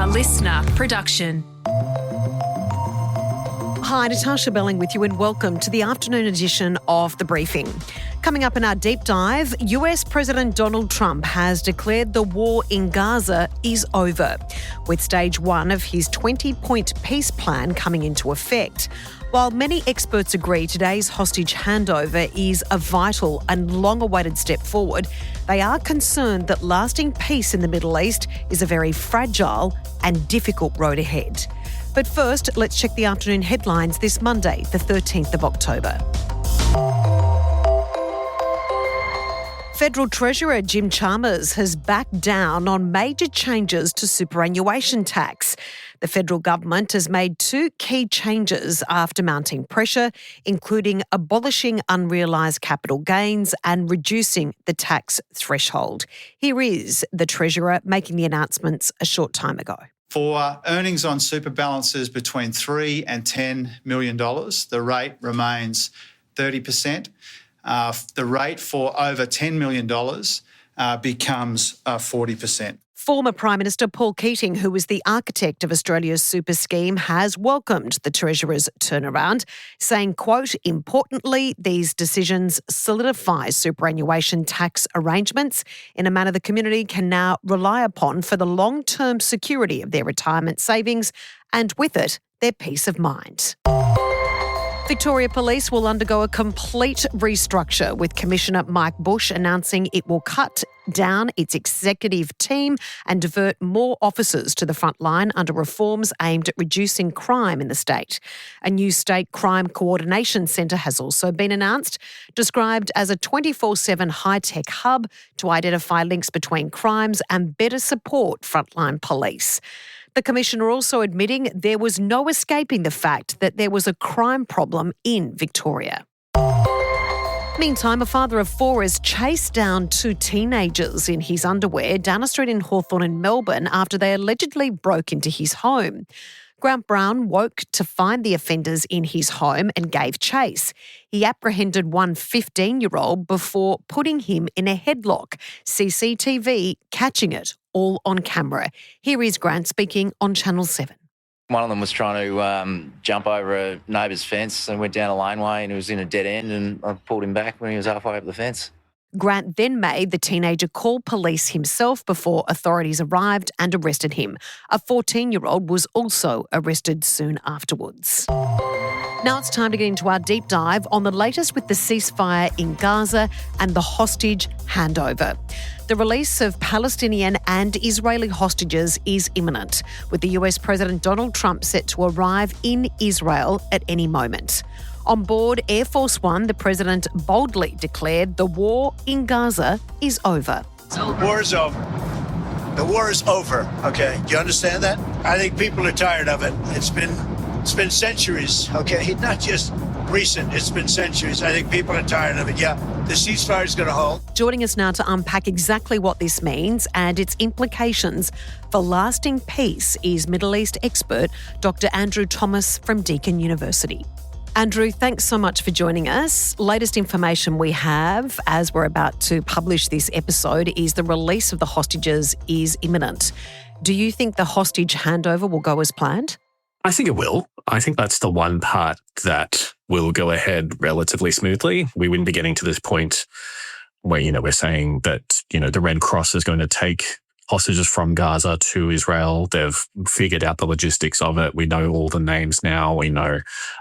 listener production. Hi, Natarsha Belling with you and welcome to the afternoon edition of The Briefing. Coming up in our deep dive, US President Donald Trump has declared the war in Gaza is over, with stage one of his 20-point peace plan coming into effect. While many experts agree today's hostage handover is a vital and long-awaited step forward, they are concerned that lasting peace in the Middle East is a very fragile and difficult road ahead. But first, let's check the afternoon headlines this Monday, the 13th of October. Federal Treasurer Jim Chalmers has backed down on major changes to superannuation tax. The federal government has made two key changes after mounting pressure, including abolishing unrealised capital gains and reducing the tax threshold. Here is the Treasurer making the announcements a short time ago. For earnings on super balances between $3 and $10 million, the rate remains 30%. The rate for over $10 million becomes 40%. Former Prime Minister Paul Keating, who was the architect of Australia's super scheme, has welcomed the Treasurer's turnaround, saying, quote, "Importantly, these decisions solidify superannuation tax arrangements in a manner the community can now rely upon for the long-term security of their retirement savings and, with it, their peace of mind." Victoria Police will undergo a complete restructure, with Commissioner Mike Bush announcing it will cut down its executive team and divert more officers to the front line under reforms aimed at reducing crime in the state. A new state crime coordination centre has also been announced, described as a 24/7 high-tech hub to identify links between crimes and better support frontline police. The Commissioner also admitting there was no escaping the fact that there was a crime problem in Victoria. Meantime, a father of four has chased down two teenagers in his underwear down a street in Hawthorn in Melbourne after they allegedly broke into his home. Grant Brown woke to find the offenders in his home and gave chase. He apprehended one 15-year-old before putting him in a headlock, CCTV catching it all on camera. Here is Grant speaking on Channel 7. One of them was trying to jump over a neighbour's fence and went down a laneway and he was in a dead end, and I pulled him back when he was halfway up the fence. Grant then made the teenager call police himself before authorities arrived and arrested him. A 14-year-old was also arrested soon afterwards. Now it's time to get into our deep dive on the latest with the ceasefire in Gaza and the hostage handover. The release of Palestinian and Israeli hostages is imminent, with the US President Donald Trump set to arrive in Israel at any moment. On board Air Force One, the president boldly declared the war in Gaza is over. The war is over. The war is over, okay? Do you understand that? I think people are tired of it. It's been centuries, okay? Not just recent, it's been centuries. I think people are tired of it, yeah. The ceasefire is going to hold. Joining us now to unpack exactly what this means and its implications for lasting peace is Middle East expert Dr. Andrew Thomas from Deakin University. Andrew, thanks so much for joining us. Latest information we have as we're about to publish this episode is the release of the hostages is imminent. Do you think the hostage handover will go as planned? I think it will. I think that's the one part that will go ahead relatively smoothly. We wouldn't be getting to this point where, we're saying that, the Red Cross is going to take hostages from Gaza to Israel. They've figured out the logistics of it. We know all the names now. We know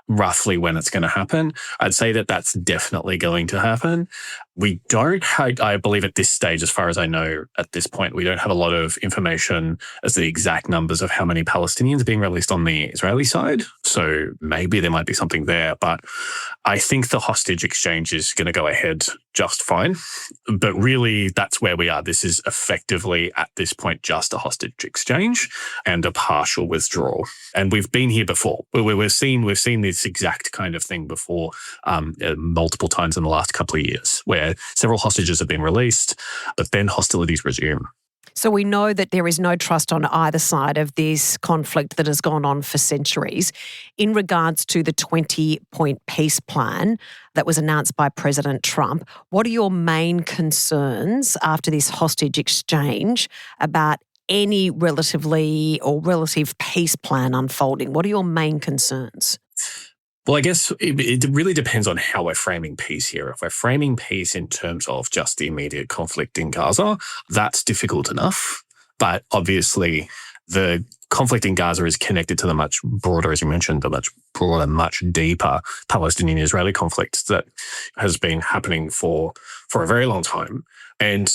roughly when it's going to happen. I'd say that that's definitely going to happen. We don't, I believe at this stage, as far as I know at this point, we don't have a lot of information as the exact numbers of how many Palestinians are being released on the Israeli side. So maybe there might be something there, but I think the hostage exchange is going to go ahead just fine. But really, that's where we are. This is effectively at this point just a hostage exchange and a partial withdrawal. And we've been here before. We've seen this exact kind of thing before multiple times in the last couple of years, where several hostages have been released, but then hostilities resume. So we know that there is no trust on either side of this conflict that has gone on for centuries. In regards to the 20-point peace plan that was announced by President Trump, what are your main concerns after this hostage exchange about any relative peace plan unfolding? What are your main concerns? Well, I guess it really depends on how we're framing peace here. If we're framing peace in terms of just the immediate conflict in Gaza, that's difficult enough. But obviously, the conflict in Gaza is connected to the much broader, as you mentioned, the much broader, much deeper Palestinian-Israeli conflict that has been happening for a very long time. And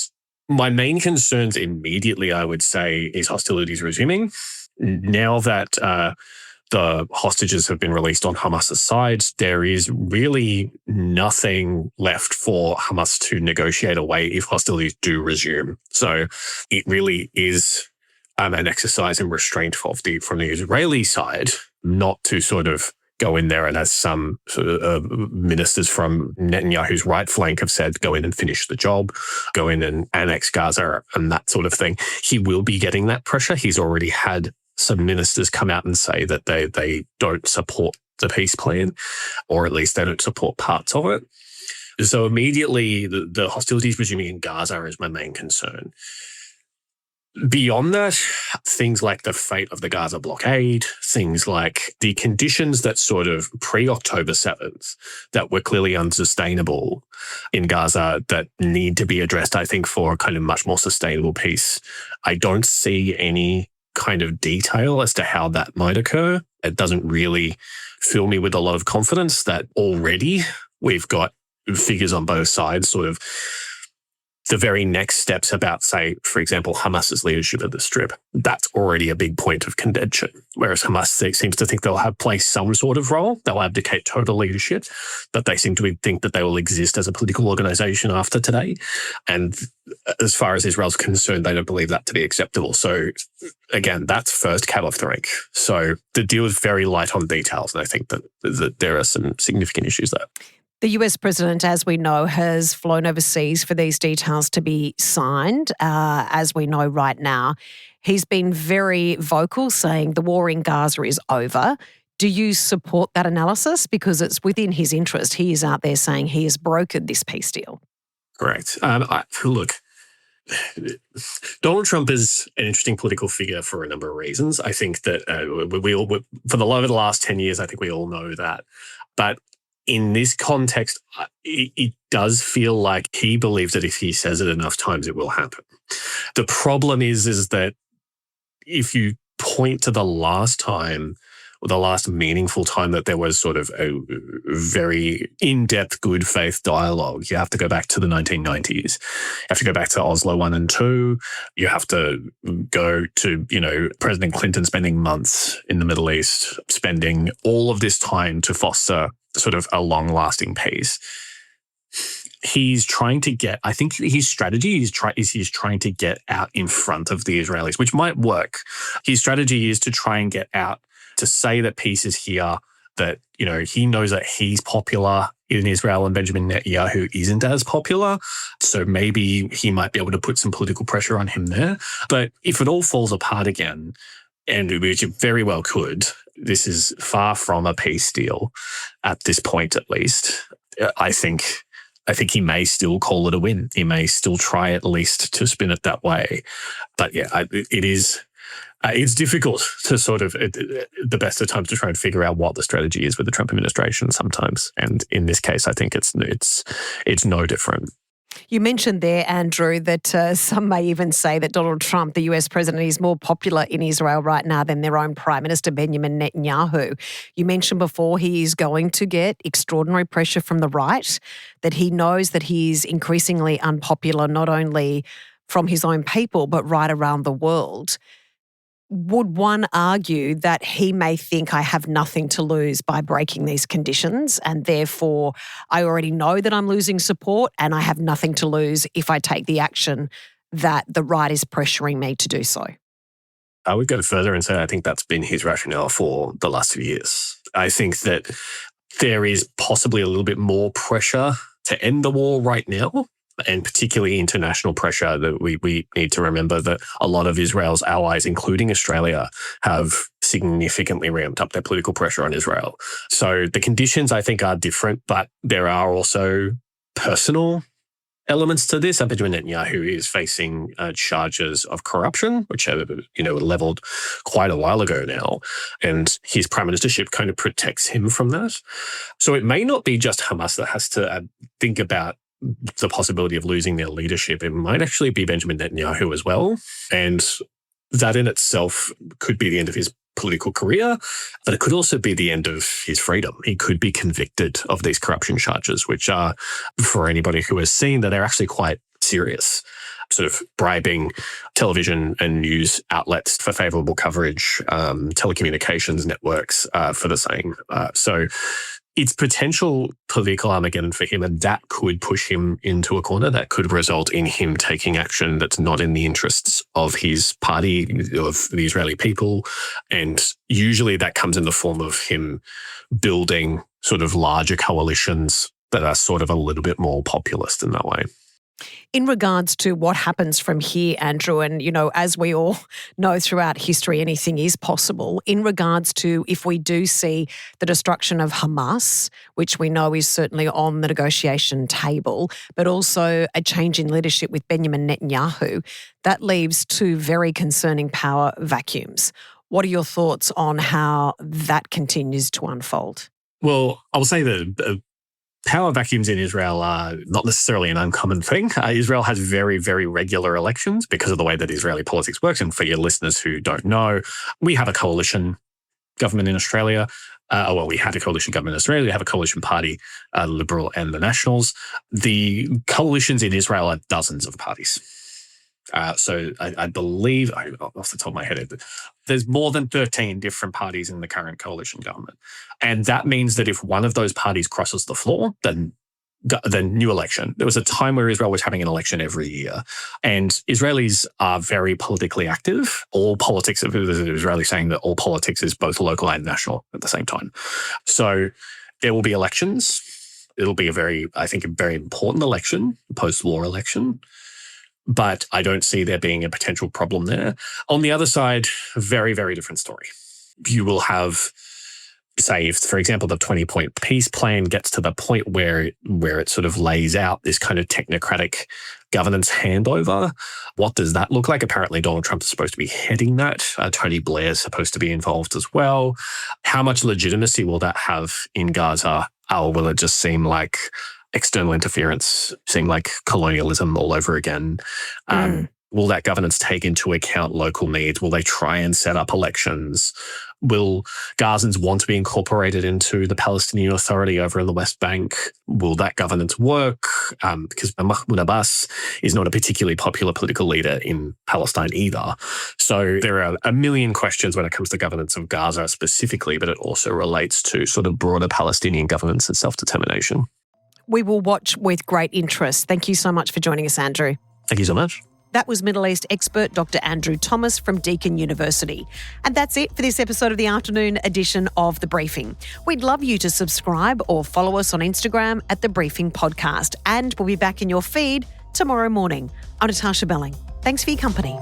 my main concerns immediately, I would say, is hostilities resuming. Now that the hostages have been released on Hamas's side, there is really nothing left for Hamas to negotiate away if hostilities do resume. So it really is an exercise in restraint from the Israeli side, not to sort of go in there and, as some sort of ministers from Netanyahu's right flank have said, go in and finish the job, go in and annex Gaza and that sort of thing. He will be getting that pressure. He's already had some ministers come out and say that they don't support the peace plan, or at least they don't support parts of it. So immediately the hostilities resuming in Gaza is my main concern. Beyond that, things like the fate of the Gaza blockade, things like the conditions that sort of pre-October 7th that were clearly unsustainable in Gaza that need to be addressed, I think, for a kind of much more sustainable peace. I don't see any kind of detail as to how that might occur. It doesn't really fill me with a lot of confidence that already we've got figures on both sides sort of the very next steps about, say, for example, Hamas's leadership of the Strip. That's already a big point of contention, whereas Hamas seems to think they'll have play some sort of role. They'll abdicate total leadership, but they seem to think that they will exist as a political organization after today. And as far as Israel's concerned, they don't believe that to be acceptable. So again, that's first cab off the rank. So the deal is very light on details, and I think that there are some significant issues there. The US president, as we know, has flown overseas for these details to be signed, as we know right now. He's been very vocal, saying the war in Gaza is over. Do you support that analysis? Because it's within his interest. He is out there saying he has brokered this peace deal. Correct. Look, Donald Trump is an interesting political figure for a number of reasons. I think that we all, for the last 10 years, I think we all know that. But in this context, it does feel like he believes that if he says it enough times, it will happen. The problem is that if you point to the last time, or the last meaningful time that there was sort of a very in-depth good faith dialogue, you have to go back to the 1990s. You have to go back to Oslo 1 and 2. You have to go to, President Clinton spending months in the Middle East, spending all of this time to foster sort of a long-lasting peace. He's trying to get, I think his strategy is he's trying to get out in front of the Israelis, which might work. His strategy is to try and get out, to say that peace is here, that, he knows that he's popular in Israel and Benjamin Netanyahu isn't as popular. So maybe he might be able to put some political pressure on him there. But if it all falls apart again, and which it very well could, this is far from a peace deal at this point, at least. I think he may still call it a win. He may still try at least to spin it that way. But yeah, it's difficult to sort of, the best of times, to try and figure out what the strategy is with the Trump administration sometimes. And in this case, I think it's no different. You mentioned there, Andrew, that some may even say that Donald Trump, the US president, is more popular in Israel right now than their own Prime Minister, Benjamin Netanyahu. You mentioned before he is going to get extraordinary pressure from the right, that he knows that he is increasingly unpopular, not only from his own people, but right around the world. Would one argue that he may think I have nothing to lose by breaking these conditions, and therefore I already know that I'm losing support and I have nothing to lose if I take the action that the right is pressuring me to do so? I would go further and say I think that's been his rationale for the last few years. I think that there is possibly a little bit more pressure to end the war right now, and particularly international pressure. That we need to remember that a lot of Israel's allies, including Australia, have significantly ramped up their political pressure on Israel. So the conditions, I think, are different, but there are also personal elements to this. Benjamin Netanyahu is facing charges of corruption, which were leveled quite a while ago now, and his prime ministership kind of protects him from that. So it may not be just Hamas that has to think about the possibility of losing their leadership. It might actually be Benjamin Netanyahu as well, and that in itself could be the end of his political career, but it could also be the end of his freedom. He could be convicted of these corruption charges, which are, for anybody who has seen, that they're actually quite serious, sort of bribing television and news outlets for favourable coverage, telecommunications networks for the same. So it's potential political Armageddon for him, and that could push him into a corner. That could result in him taking action that's not in the interests of his party, of the Israeli people. And usually that comes in the form of him building sort of larger coalitions that are sort of a little bit more populist in that way. In regards to what happens from here, Andrew, and, as we all know throughout history, anything is possible. In regards to if we do see the destruction of Hamas, which we know is certainly on the negotiation table, but also a change in leadership with Benjamin Netanyahu, that leaves two very concerning power vacuums. What are your thoughts on how that continues to unfold? Well, I will say that power vacuums in Israel are not necessarily an uncommon thing. Israel has very, very regular elections because of the way that Israeli politics works. And for your listeners who don't know, we have a coalition government in Australia. We had a coalition government in Australia. We have a coalition party, the Liberal and the Nationals. The coalitions in Israel are dozens of parties. So I believe, off the top of my head, there's more than 13 different parties in the current coalition government. And that means that if one of those parties crosses the floor, then new election. There was a time where Israel was having an election every year. And Israelis are very politically active. All politics, there's an Israeli saying that all politics is both local and national at the same time. So there will be elections. It'll be a very important election, a post-war election. But I don't see there being a potential problem there. On the other side, a very, very different story. You will have, say, if, for example, the 20-point peace plan gets to the point where it sort of lays out this kind of technocratic governance handover. What does that look like? Apparently, Donald Trump is supposed to be heading that. Tony Blair is supposed to be involved as well. How much legitimacy will that have in Gaza? Or will it just seem like external interference, seem like colonialism all over again? Will that governance take into account local needs? Will they try and set up elections? Will Gazans want to be incorporated into the Palestinian Authority over in the West Bank? Will that governance work? Because Mahmoud Abbas is not a particularly popular political leader in Palestine either. So there are a million questions when it comes to governance of Gaza specifically, but it also relates to sort of broader Palestinian governance and self-determination. We will watch with great interest. Thank you so much for joining us, Andrew. Thank you so much. That was Middle East expert Dr. Andrew Thomas from Deakin University. And that's it for this episode of the afternoon edition of The Briefing. We'd love you to subscribe or follow us on Instagram at The Briefing Podcast. And we'll be back in your feed tomorrow morning. I'm Natarsha Belling. Thanks for your company.